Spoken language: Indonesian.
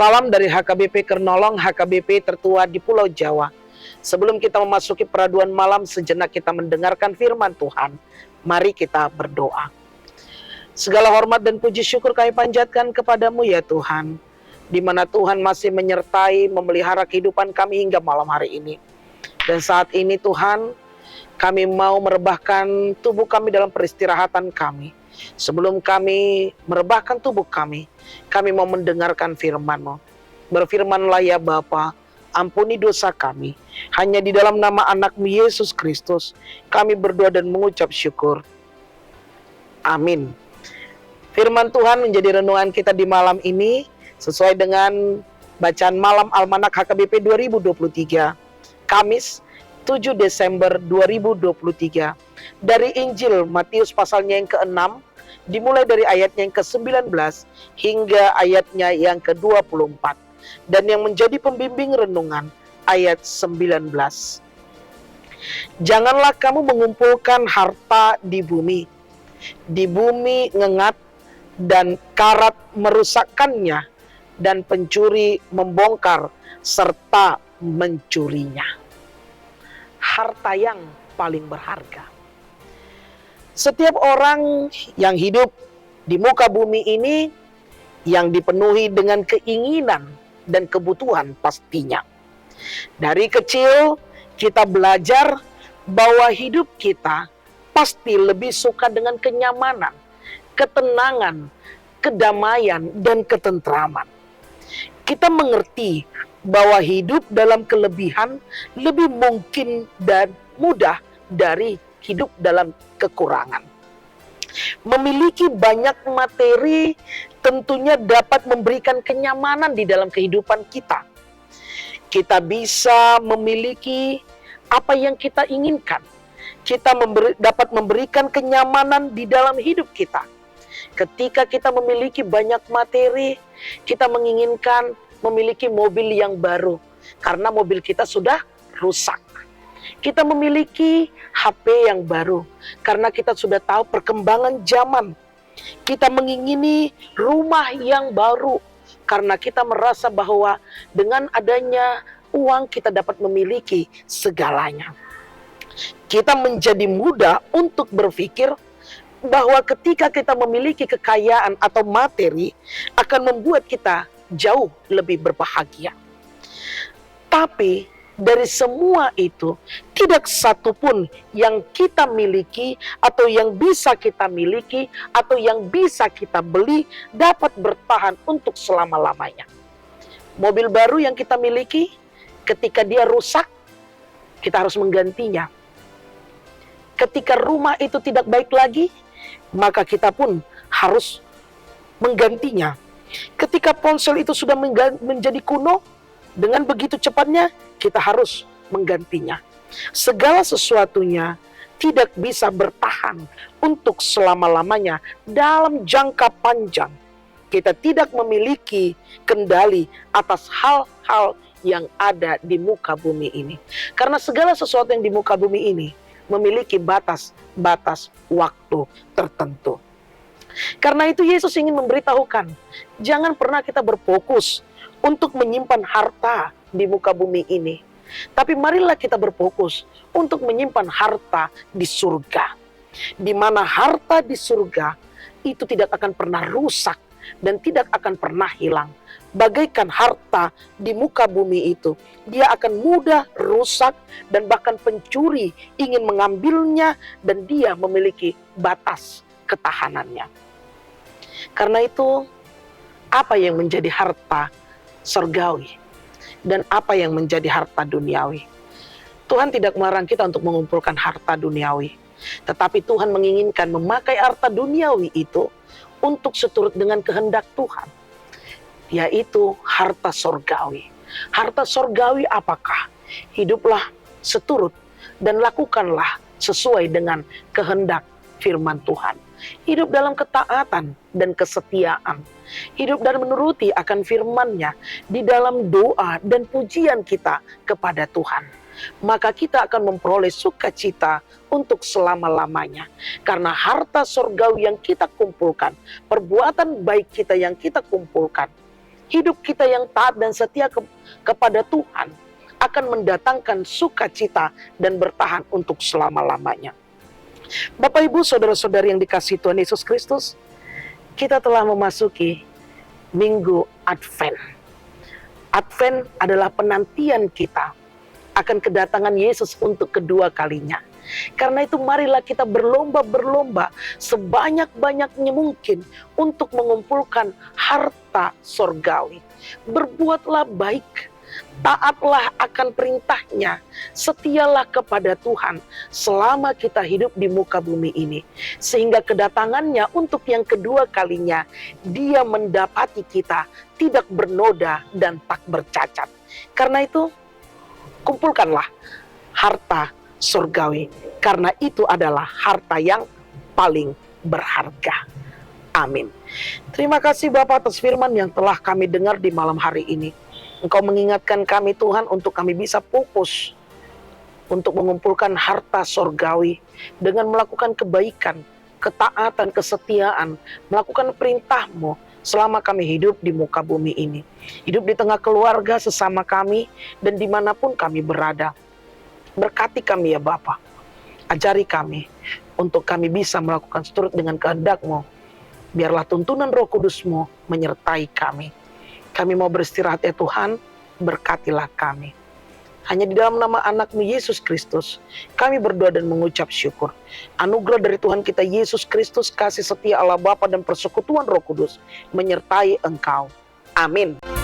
Salam dari HKBP Kernolong, HKBP tertua di Pulau Jawa. Sebelum kita memasuki peraduan malam, sejenak kita mendengarkan firman Tuhan. Mari kita berdoa. Segala hormat dan puji syukur kami panjatkan kepadamu ya Tuhan, di mana Tuhan masih menyertai, memelihara kehidupan kami hingga malam hari ini. Dan saat ini Tuhan, kami mau merebahkan tubuh kami dalam peristirahatan kami. Sebelum kami merebahkan tubuh kami mau mendengarkan firman-Mu. Berfirmanlah ya Bapa, ampuni dosa kami. Hanya di dalam nama anak-Mu Yesus Kristus, kami berdoa dan mengucap syukur. Amin. Firman Tuhan menjadi renungan kita di malam ini, sesuai dengan bacaan malam Almanak HKBP 2023, Kamis 7 Desember 2023. Dari Injil Matius pasalnya yang ke-6, dimulai dari ayatnya yang ke-19 hingga ayatnya yang ke-24. Dan yang menjadi pembimbing renungan ayat 19. Janganlah kamu mengumpulkan harta di bumi. Di bumi ngengat dan karat merusakkannya, dan pencuri membongkar serta mencurinya. Harta yang paling berharga. Setiap orang yang hidup di muka bumi ini yang dipenuhi dengan keinginan dan kebutuhan pastinya. Dari kecil kita belajar bahwa hidup kita pasti lebih suka dengan kenyamanan, ketenangan, kedamaian, dan ketentraman. Kita mengerti bahwa hidup dalam kelebihan lebih mungkin dan mudah dari hidup dalam kekurangan. Memiliki banyak materi tentunya dapat memberikan kenyamanan di dalam kehidupan kita. Kita bisa memiliki apa yang kita inginkan. Kita dapat memberikan kenyamanan di dalam hidup kita. Ketika kita memiliki banyak materi, kita menginginkan memiliki mobil yang baru karena mobil kita sudah rusak. Kita memiliki HP yang baru karena kita sudah tahu perkembangan zaman. Kita mengingini rumah yang baru karena kita merasa bahwa dengan adanya uang kita dapat memiliki segalanya. Kita menjadi mudah untuk berpikir bahwa ketika kita memiliki kekayaan atau materi akan membuat kita jauh lebih berbahagia. Tapi dari semua itu, tidak satu pun yang kita miliki atau yang bisa kita miliki atau yang bisa kita beli dapat bertahan untuk selama-lamanya. Mobil baru yang kita miliki, ketika dia rusak, kita harus menggantinya. Ketika rumah itu tidak baik lagi, maka kita pun harus menggantinya. Ketika ponsel itu sudah menjadi kuno, dengan begitu cepatnya kita harus menggantinya. Segala sesuatunya tidak bisa bertahan untuk selama-lamanya dalam jangka panjang. Kita tidak memiliki kendali atas hal-hal yang ada di muka bumi ini. Karena segala sesuatu yang di muka bumi ini memiliki batas-batas waktu tertentu. Karena itu Yesus ingin memberitahukan, jangan pernah kita berfokus untuk menyimpan harta di muka bumi ini. Tapi marilah kita berfokus untuk menyimpan harta di surga. Di mana harta di surga itu tidak akan pernah rusak dan tidak akan pernah hilang. Bagaikan harta di muka bumi itu, dia akan mudah rusak dan bahkan pencuri ingin mengambilnya dan dia memiliki batas ketahanannya. Karena itu, apa yang menjadi harta surgawi dan apa yang menjadi harta duniawi? Tuhan tidak melarang kita untuk mengumpulkan harta duniawi, tetapi Tuhan menginginkan memakai harta duniawi itu untuk seturut dengan kehendak Tuhan, yaitu harta surgawi. Harta surgawi apakah? Hiduplah seturut dan lakukanlah sesuai dengan kehendak firman Tuhan. Hidup dalam ketaatan dan kesetiaan. Hidup dan menuruti akan firman-Nya di dalam doa dan pujian kita kepada Tuhan. Maka kita akan memperoleh sukacita untuk selama-lamanya. Karena harta surgawi yang kita kumpulkan, perbuatan baik kita yang kita kumpulkan, hidup kita yang taat dan setia kepada Tuhan akan mendatangkan sukacita dan bertahan untuk selama-lamanya. Bapak Ibu, saudara-saudari yang dikasihi Tuhan Yesus Kristus, kita telah memasuki Minggu Advent. Advent adalah penantian kita akan kedatangan Yesus untuk kedua kalinya. Karena itu marilah kita berlomba-lomba sebanyak-banyaknya mungkin untuk mengumpulkan harta sorgawi. Berbuatlah baik, taatlah akan perintahnya, setialah kepada Tuhan selama kita hidup di muka bumi ini. Sehingga kedatangannya untuk yang kedua kalinya, dia mendapati kita tidak bernoda dan tak bercacat. Karena itu, kumpulkanlah harta surgawi, karena itu adalah harta yang paling berharga. Amin. Terima kasih Bapak atas firman yang telah kami dengar di malam hari ini. Engkau mengingatkan kami Tuhan untuk kami bisa fokus untuk mengumpulkan harta surgawi dengan melakukan kebaikan, ketaatan, kesetiaan, melakukan perintah-Mu selama kami hidup di muka bumi ini. Hidup di tengah keluarga sesama kami dan dimanapun kami berada. Berkati kami ya Bapa, ajari kami untuk kami bisa melakukan seturut dengan kehendak-Mu. Biarlah tuntunan Roh Kudus-Mu menyertai kami. Kami mau beristirahat ya Tuhan, berkatilah kami. Hanya di dalam nama anak-Mu Yesus Kristus, kami berdoa dan mengucap syukur. Anugerah dari Tuhan kita Yesus Kristus, kasih setia Allah Bapa dan persekutuan Roh Kudus menyertai engkau. Amin.